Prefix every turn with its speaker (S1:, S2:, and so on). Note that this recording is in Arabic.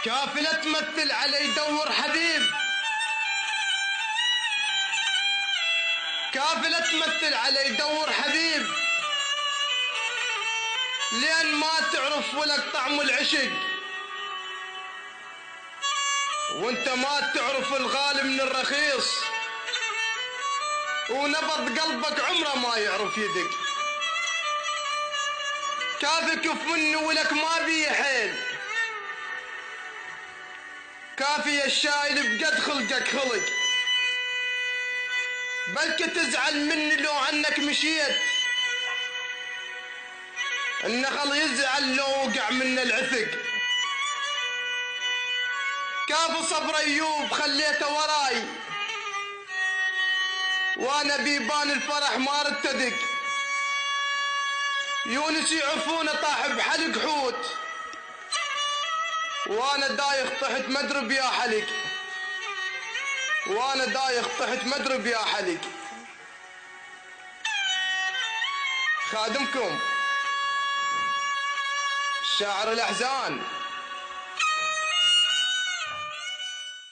S1: كافلة تمثل علي يدور حبيب، كافلة تمثل علي يدور حبيب، لين ما تعرف ولك طعم العشق، وانت ما تعرف الغالي من الرخيص، ونبض قلبك عمره ما يعرف يدق. كافي كف مني ولك ما بي حيل، كافي الشايل بقد خلقك خلق، بلك تزعل مني لو عنك مشيت، النخل يزعل لو وقع من العثق. كافي صبر ايوب خليته وراي، وانا بيبان الفرح ما رتدق، يونس يعرفونه طاح بحلق حوت، وانا دايخ طحت مدرب يا حلق، وانا دايخ طحت مدرب يا حلق. خادمكم شاعر الاحزان.